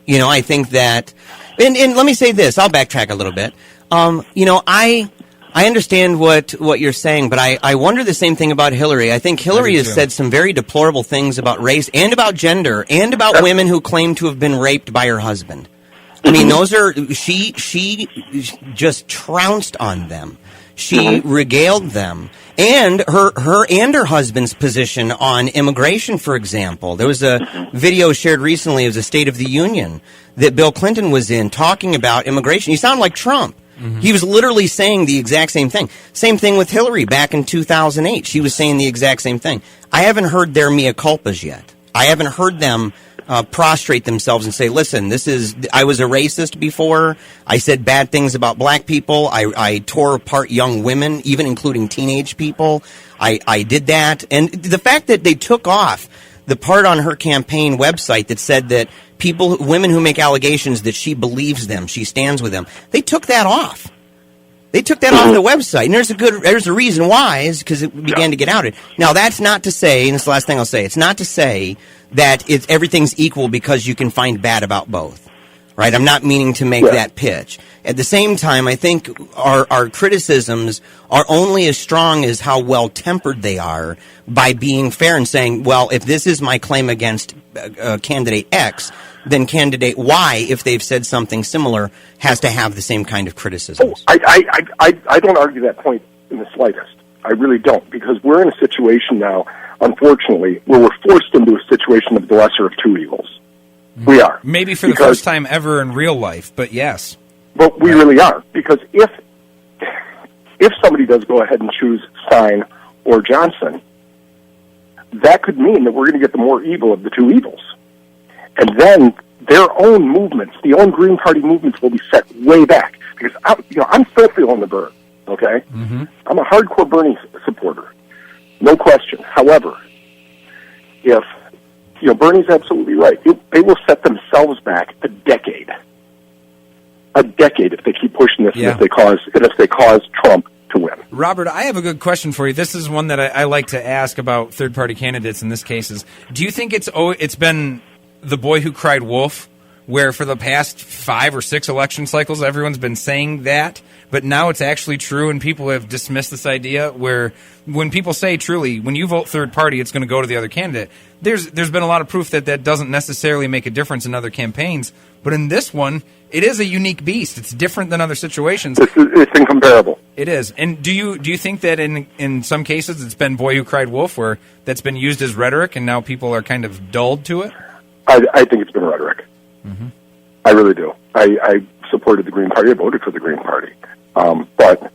I think that, and let me say this, I'll backtrack a little bit. I understand what you're saying, but I wonder the same thing about Hillary. I think Hillary has said some very deplorable things about race and about gender and about women who claim to have been raped by her husband. I mean, she just trounced on them. She regaled them. And her and her husband's position on immigration, for example. There was a video shared recently of the State of the Union that Bill Clinton was in talking about immigration. He sounded like Trump. Mm-hmm. He was literally saying the exact same thing. Same thing with Hillary back in 2008. She was saying the exact same thing. I haven't heard their mea culpas yet. I haven't heard them prostrate themselves and say, listen, I was a racist before. I said bad things about black people. I tore apart young women, even including teenage people. I did that. And the fact that they took off the part on her campaign website that said that women who make allegations that she believes them, she stands with them, they took that off. They took that off the website, and there's a reason why, is because it began to get outed. Now, that's not to say, and it's the last thing I'll say, it's not to say that everything's equal because you can find bad about both, right? I'm not meaning to make that pitch. At the same time, I think our criticisms are only as strong as how well-tempered they are by being fair and saying, well, if this is my claim against candidate X, then candidate Y, if they've said something similar, has to have the same kind of criticism. I don't argue that point in the slightest. I really don't, because we're in a situation now, unfortunately, where we're forced into a situation of the lesser of two evils. We are. Maybe for the first time ever in real life, but yes. But we really are, because if somebody does go ahead and choose Stein or Johnson, that could mean that we're going to get the more evil of the two evils. And then their own movements, the own Green Party movements, will be set way back. Because I'm still feeling the burn, okay? Mm-hmm. I'm a hardcore Bernie supporter, no question. However, if Bernie's absolutely right, they will set themselves back a decade if they keep pushing this, and if they cause Trump to win. Robert, I have a good question for you. This is one that I like to ask about third-party candidates in this case. Do you think it's been the boy who cried wolf, where for the past 5 or 6 election cycles everyone's been saying that, but now it's actually true and people have dismissed this idea where when people say truly, when you vote third party, it's going to go to the other candidate, there's been a lot of proof that doesn't necessarily make a difference in other campaigns, but in this one, it is a unique beast. It's different than other situations. It's incomparable. It is. And do you think that in some cases it's been boy who cried wolf, where that's been used as rhetoric and now people are kind of dulled to it? I think it's been rhetoric. Mm-hmm. I really do. I supported the Green Party. I voted for the Green Party. But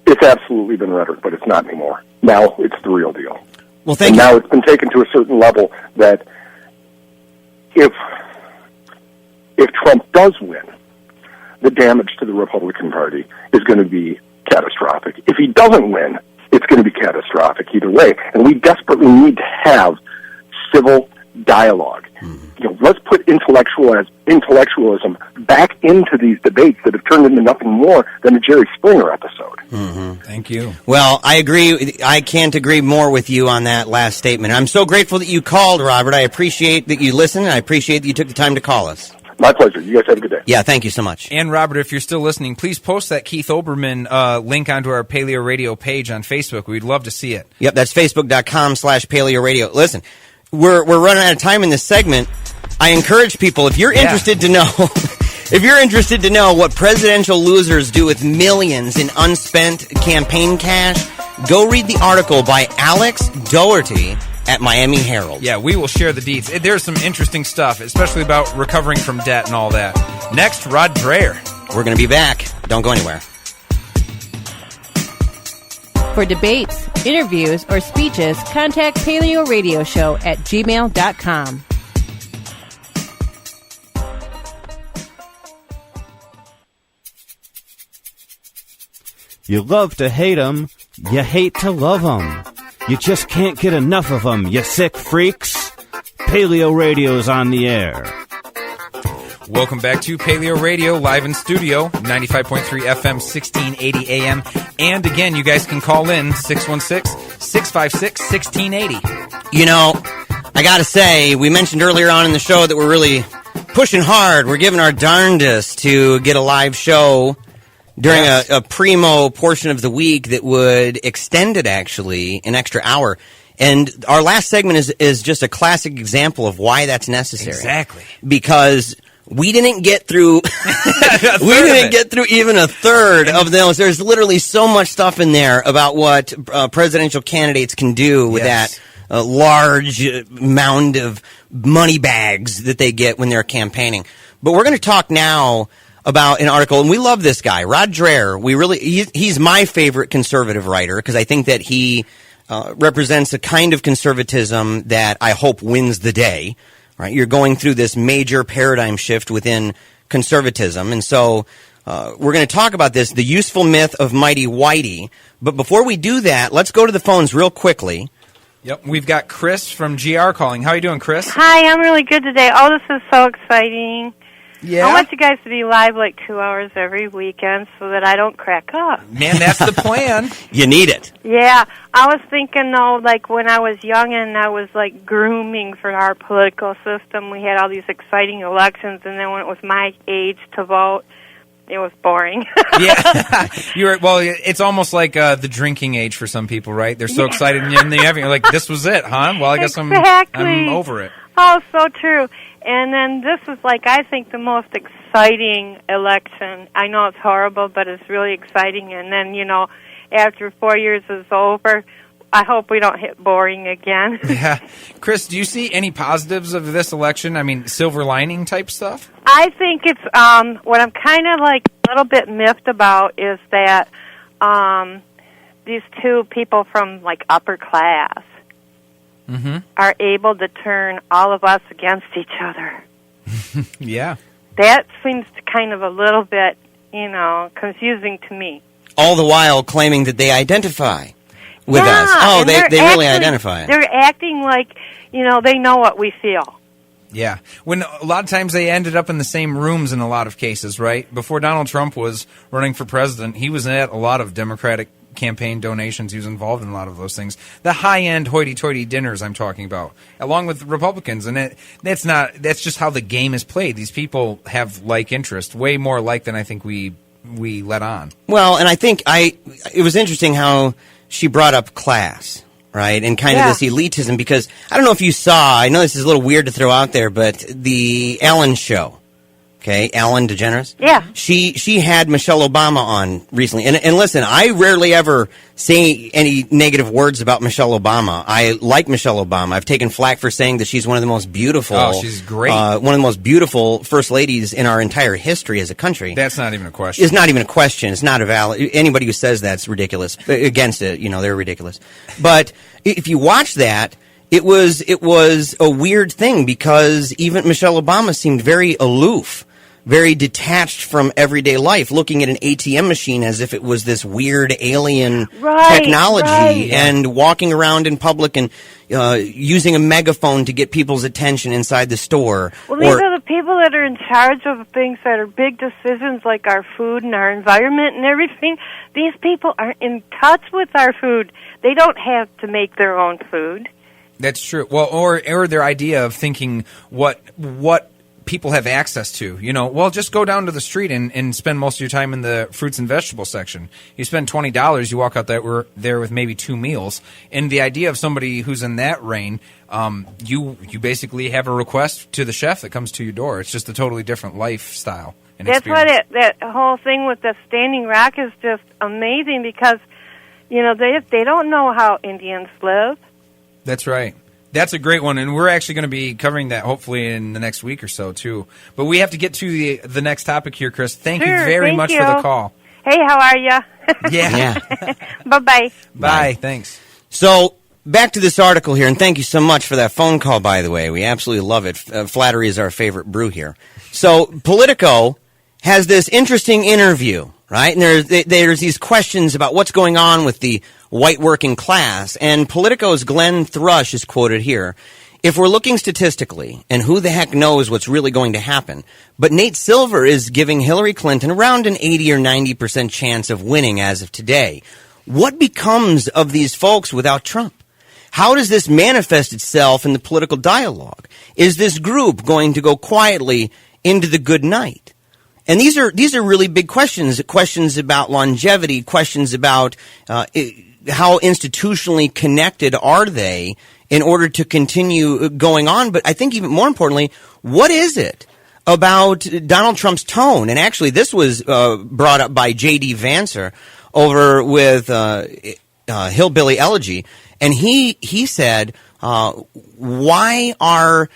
it's absolutely been rhetoric, but it's not anymore. Now it's the real deal. Well, thank you. Now it's been taken to a certain level that if Trump does win, the damage to the Republican Party is going to be catastrophic. If he doesn't win, it's going to be catastrophic either way. And we desperately need to have civil dialogue. Let's put intellectualism back into these debates that have turned into nothing more than a Jerry Springer episode. Mm-hmm. Thank you. Well, I agree. I can't agree more with you on that last statement. I'm so grateful that you called, Robert. I appreciate that you listened, and I appreciate that you took the time to call us. My pleasure. You guys have a good day. Yeah, thank you so much. And Robert, if you're still listening, please post that Keith Olbermann link onto our Paleo Radio page on Facebook. We'd love to see it. Yep, that's facebook.com/Paleo Radio. Listen, we're running out of time in this segment. I encourage people, if you're interested to know what presidential losers do with millions in unspent campaign cash, go read the article by Alex Doherty at Miami Herald. Yeah, we will share the deets. There's some interesting stuff, especially about recovering from debt and all that. Next, Rod Dreher. We're going to be back. Don't go anywhere. For debates, interviews, or speeches, contact Paleo Radio Show at gmail.com. You love to hate 'em, you hate to love 'em. You just can't get enough of 'em, you sick freaks. Paleo Radio's on the air. Welcome back to Paleo Radio, live in studio, 95.3 FM, 1680 AM. And again, you guys can call in, 616-656-1680. I gotta say, we mentioned earlier on in the show that we're really pushing hard. We're giving our darndest to get a live show during a primo portion of the week that would extend it, actually, an extra hour. And our last segment is just a classic example of why that's necessary. Exactly. Because we didn't get through even a third of those. There's literally so much stuff in there about what presidential candidates can do with that large mound of money bags that they get when they're campaigning. But we're going to talk now about an article, and we love this guy, Rod Dreher. He's my favorite conservative writer because I think that he represents a kind of conservatism that I hope wins the day. Right? You're going through this major paradigm shift within conservatism, and so we're going to talk about this, the useful myth of Mighty-Whitey. But before we do that, let's go to the phones real quickly. Yep, we've got Chris from GR calling. How are you doing, Chris? Hi, I'm really good today. Oh, this is so exciting. Yeah. I want you guys to be live like 2 hours every weekend so that I don't crack up. Man, that's the plan. You need it. Yeah. I was thinking, though, like when I was young and I was like grooming for our political system, we had all these exciting elections, and then when it was my age to vote, it was boring. Yeah. It's almost like the drinking age for some people, right? They're so excited, and you're like, this was it, huh? Well, I guess I'm over it. Oh, so true. And then this is, like, I think the most exciting election. I know it's horrible, but it's really exciting. And then, after 4 years is over, I hope we don't hit boring again. Yeah. Chris, do you see any positives of this election? I mean, silver lining type stuff? I think it's, what I'm kind of like a little bit miffed about is that these two people from like upper class are able to turn all of us against each other. Yeah. That seems kind of a little bit, confusing to me. All the while claiming that they identify with us. Oh, they really identify. They're acting like, they know what we feel. Yeah. When a lot of times they ended up in the same rooms in a lot of cases, right? Before Donald Trump was running for president, he was at a lot of Democratic campaign donations. He was involved in a lot of those things. The high-end hoity-toity dinners I'm talking about, along with Republicans. And that's just how the game is played. These people have like interest, way more like than I think we let on. Well, and I think it was interesting how she brought up class, right? And kind of this elitism, because I don't know if you saw, I know this is a little weird to throw out there, but the Ellen show, okay, Ellen DeGeneres? Yeah. She had Michelle Obama on recently. And listen, I rarely ever say any negative words about Michelle Obama. I like Michelle Obama. I've taken flack for saying that she's one of the most beautiful. Oh, she's great. One of the most beautiful first ladies in our entire history as a country. That's not even a question. It's not even a question. It's not a valid. Anybody who says that's ridiculous. Against it, they're ridiculous. But if you watch that, it was a weird thing, because even Michelle Obama seemed very aloof, very detached from everyday life, looking at an ATM machine as if it was this weird alien technology, and walking around in public and using a megaphone to get people's attention inside the store. Well, these are the people that are in charge of things that are big decisions, like our food and our environment and everything. These people aren't in touch with our food. They don't have to make their own food. That's true. Well, or their idea of thinking what people have access to. Just go down to the street and spend most of your time in the fruits and vegetable section. You spend $20, you walk out there with maybe 2 meals. And the idea of somebody who's in that reign, you basically have a request to the chef that comes to your door. It's just a totally different lifestyle and experience. That's what that whole thing with the Standing Rock is just amazing, because, they don't know how Indians live. That's right. That's a great one, and we're actually going to be covering that hopefully in the next week or so, too. But we have to get to the next topic here, Chris. Thank you very much for the call. Hey, how are you? Yeah. Bye-bye. Bye. Thanks. So, back to this article here, and thank you so much for that phone call, by the way. We absolutely love it. Flattery is our favorite brew here. So, Politico has this interesting interview, right? And there's these questions about what's going on with the white working class. And Politico's Glenn Thrush is quoted here. If we're looking statistically, and who the heck knows what's really going to happen, but Nate Silver is giving Hillary Clinton around an 80 or 90% chance of winning as of today. What becomes of these folks without Trump? How does this manifest itself in the political dialogue? Is this group going to go quietly into the good night? And these are really big questions about longevity, questions about how institutionally connected are they in order to continue going on. But I think even more importantly, what is it about Donald Trump's tone? And actually, this was brought up by J.D. Vancer over with Hillbilly Elegy. And he said, why are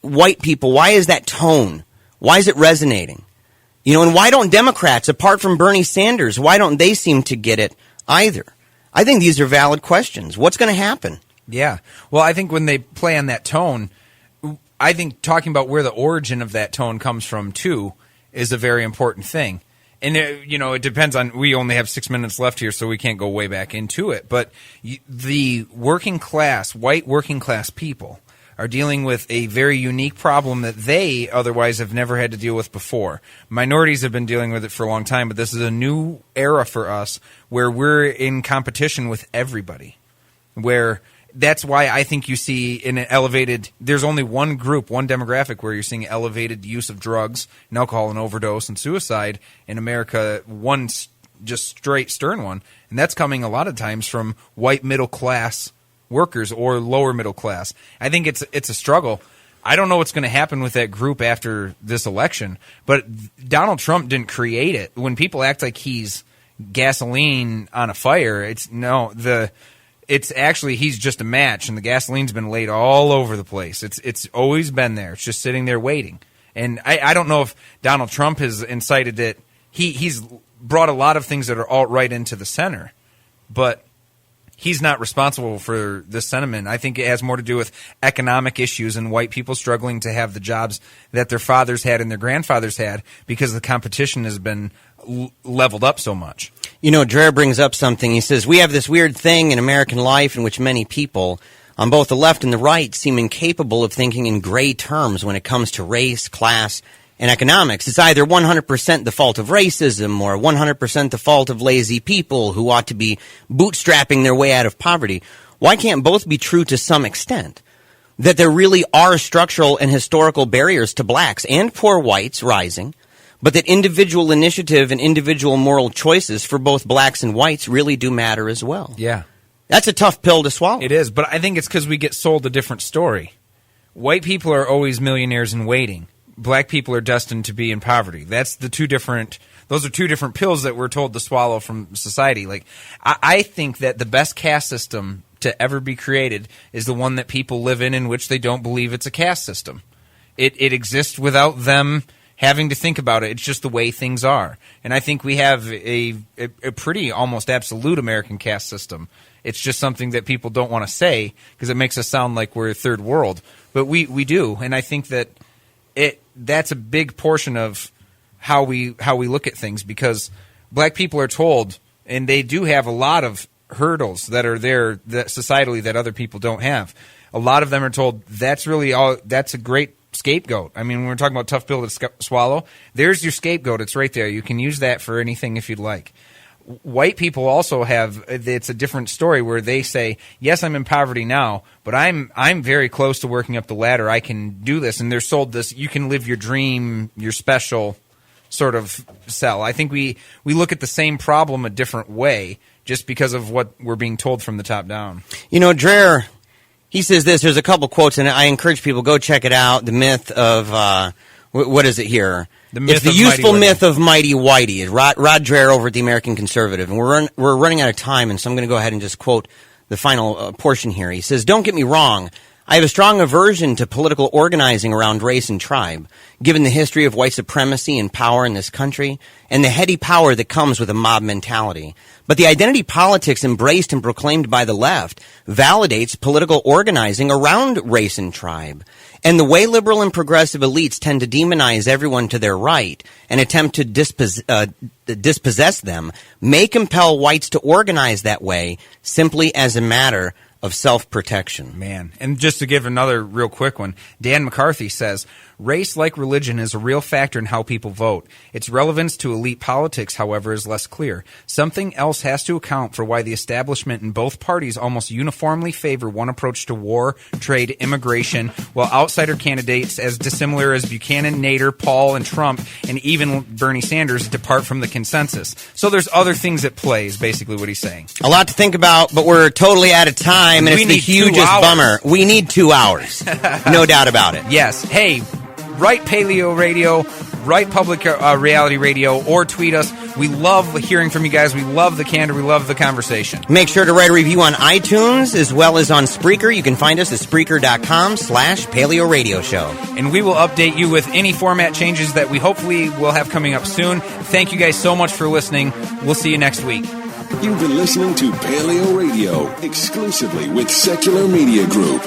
white people, why is that tone? Why is it resonating? And why don't Democrats, apart from Bernie Sanders, why don't they seem to get it either? I think these are valid questions. What's going to happen? Yeah. Well, I think when they play on that tone, I think talking about where the origin of that tone comes from, too, is a very important thing. And, it depends on – we only have 6 minutes left here, so we can't go way back into it. But the working class, white working class people – are dealing with a very unique problem that they otherwise have never had to deal with before. Minorities have been dealing with it for a long time, but this is a new era for us where we're in competition with everybody. Where that's why I think you see in an elevated – there's only one group, one demographic where you're seeing elevated use of drugs and alcohol and overdose and suicide in America, one just straight stern one. And that's coming a lot of times from white middle class workers or lower middle class. I think it's a struggle. I don't know what's going to happen with that group after this election, but Donald Trump didn't create it. When people act like he's gasoline on a fire. It's actually he's just a match, and the gasoline's been laid all over the place. It's always been there. It's just sitting there waiting. And I don't know if Donald Trump has incited it. He's brought a lot of things that are alt-right into the center, but he's not responsible for this sentiment. I think it has more to do with economic issues and white people struggling to have the jobs that their fathers had and their grandfathers had because the competition has been leveled up so much. You know, Dreher brings up something. He says, we have this weird thing in American life in which many people on both the left and the right seem incapable of thinking in gray terms when it comes to race, class, and economics. It's either 100% the fault of racism or 100% the fault of lazy people who ought to be bootstrapping their way out of poverty. Why can't both be true to some extent? That there really are structural and historical barriers to blacks and poor whites rising, but that individual initiative and individual moral choices for both blacks and whites really do matter as well. Yeah. That's a tough pill to swallow. It is, but I think it's because we get sold a different story. White people are always millionaires in waiting. Black people are destined to be in poverty. Those are two different pills that we're told to swallow from society. Like, I think that the best caste system to ever be created is the one that people live in which they don't believe it's a caste system. It exists without them having to think about it. It's just the way things are. And I think we have a pretty almost absolute American caste system. It's just something that people don't want to say because it makes us sound like we're a third world. But we do. And I think that that's a big portion of how we look at things, because black people are told, and they do have a lot of hurdles that are there that societally that other people don't have. A lot of them are told that's a great scapegoat. I mean, when we're talking about tough pill to swallow, there's your scapegoat. It's right there. You can use that for anything if you'd like. White people also have, it's a different story where they say, yes, I'm in poverty now, but I'm very close to working up the ladder. I can do this. And they're sold this, you can live your dream, your special sort of sell. I think we look at the same problem a different way just because of what we're being told from the top down. You know, Dreher, he says this, there's a couple quotes, and I encourage people, go check it out. The myth of, what is it here? It's the useful myth of Mighty-Whitey. Rod Dreher over at the American Conservative. And we're running out of time, and so I'm going to go ahead and just quote the final portion here. He says, don't get me wrong. I have a strong aversion to political organizing around race and tribe, given the history of white supremacy and power in this country, and the heady power that comes with a mob mentality. But the identity politics embraced and proclaimed by the left validates political organizing around race and tribe. And the way liberal and progressive elites tend to demonize everyone to their right and attempt to dispossess them may compel whites to organize that way simply as a matter of self-protection. Man, and just to give another real quick one, Dan McCarthy says, race, like religion, is a real factor in how people vote. Its relevance to elite politics, however, is less clear. Something else has to account for why the establishment in both parties almost uniformly favor one approach to war, trade, immigration, while outsider candidates as dissimilar as Buchanan, Nader, Paul, and Trump, and even Bernie Sanders depart from the consensus. So there's other things at play, is basically what he's saying. A lot to think about, but we're totally out of time. And it's the hugest bummer. We need 2 hours. No doubt about it. Yes. Hey, write Paleo Radio, write Public Reality Radio, or tweet us. We love hearing from you guys. We love the candor. We love the conversation. Make sure to write a review on iTunes as well as on Spreaker. You can find us at Spreaker.com/Paleo Radio Show. And we will update you with any format changes that we hopefully will have coming up soon. Thank you guys so much for listening. We'll see you next week. You've been listening to Paleo Radio, exclusively with Secular Media Group.